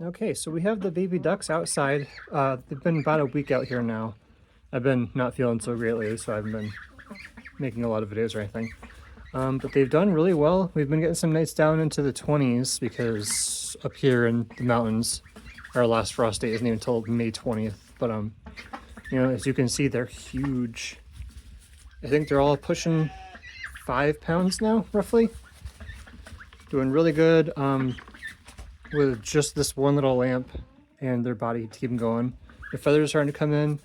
Okay, so we have the baby ducks outside. They've been about a week out here now. I've been not feeling so great lately, so I haven't been making a lot of videos or anything. But they've done really well. We've been getting some nights down into the 20s because up here in the mountains, our last frost date isn't even until May 20th. But you know, as you can see, they're huge. I think they're all pushing 5 pounds now, roughly. Doing really good. With just this one little lamp and their body to keep them going. Their feathers are starting to come in.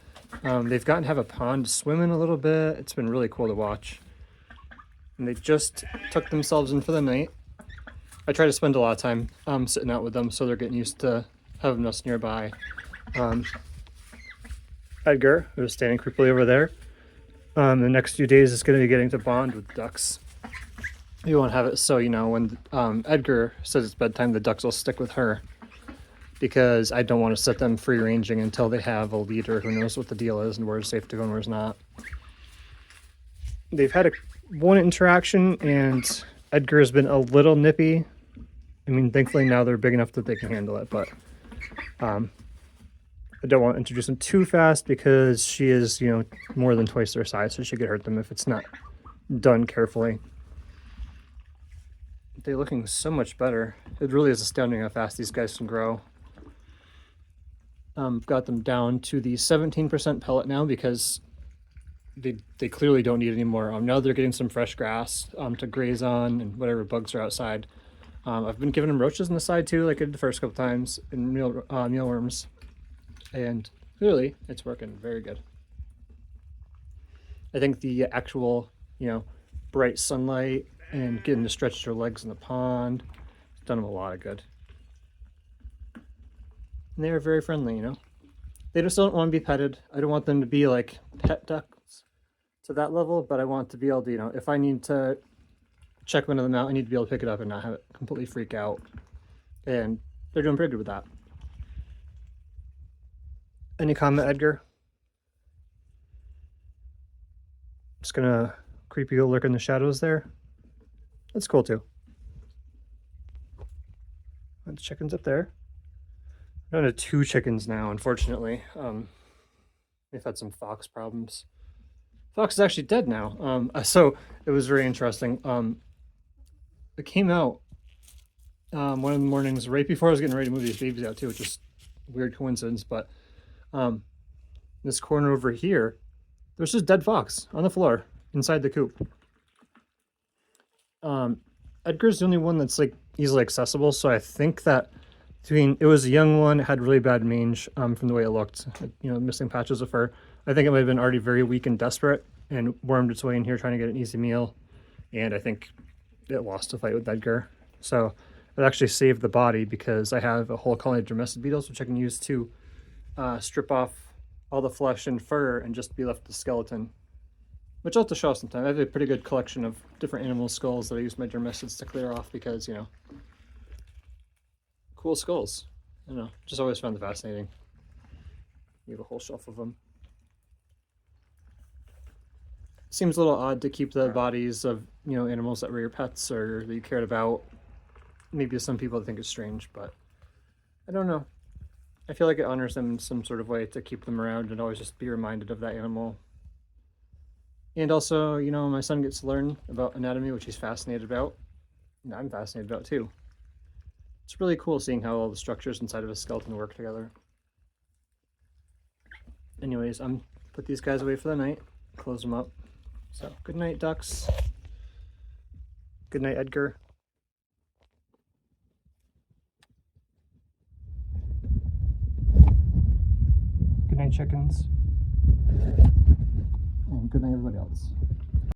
They've gotten to have a pond to swim in a little bit. It's been really cool to watch. And they just tucked themselves in for the night. I try to spend a lot of time sitting out with them so they're getting used to having us nearby. Edgar, who's standing creepily over there, the next few days is going to be getting to bond with ducks. You won't have it so, you know, when Edgar says it's bedtime, the ducks will stick with her because I don't want to set them free ranging until they have a leader who knows what the deal is and where's safe to go and where's not. They've had one interaction and Edgar has been a little nippy. I mean, thankfully now they're big enough that they can handle it, but I don't want to introduce them too fast because she is, you know, more than twice their size, so she could hurt them if it's not done carefully. They're looking so much better. It really is astounding how fast these guys can grow. Got them down to the 17% pellet now because they clearly don't need any more. Now they're getting some fresh grass to graze on and whatever bugs are outside. I've been giving them roaches on the side too, like I did the first couple times, and mealworms. And clearly it's working very good. I think the actual, you know, bright sunlight and getting to stretch their legs in the pond has done them a lot of good. And they are very friendly, you know. They just don't want to be petted. I don't want them to be like pet ducks to that level, but I want to be able to, you know, if I need to check one of them out, I need to be able to pick it up and not have it completely freak out. And they're doing pretty good with that. Any comment, Edgar? Just gonna creepy go lurk in the shadows there. That's cool too. The chicken's up there. I'm down to 2 chickens now, unfortunately. They've had some fox problems. Fox is actually dead now. So it was very interesting. It came out one of the mornings right before I was getting ready to move these babies out too, which is a weird coincidence, but this corner over here, there's just dead fox on the floor inside the coop. Edgar's the only one that's like easily accessible, so I think that it was a young one, it had really bad mange from the way it looked, you know, missing patches of fur. I think it might have been already very weak and desperate and wormed its way in here trying to get an easy meal, and I think it lost a fight with Edgar. So it actually saved the body because I have a whole colony of domestic beetles which I can use to strip off all the flesh and fur and just be left with the skeleton, which I'll have to show sometime. I have a pretty good collection of different animal skulls that I use my dermestids to clear off because, you know, cool skulls. I don't know, just always found them fascinating. You have a whole shelf of them. Seems a little odd to keep the bodies of, you know, animals that were your pets or that you cared about. Maybe some people think it's strange, but I don't know. I feel like it honors them in some sort of way to keep them around and always just be reminded of that animal. And also, you know, my son gets to learn about anatomy, which he's fascinated about, and I'm fascinated about too. It's really cool seeing how all the structures inside of a skeleton work together. Anyways, I'm put these guys away for the night, close them up. So, good night, ducks. Good night, Edgar. Good night, chickens. And good night, everybody else.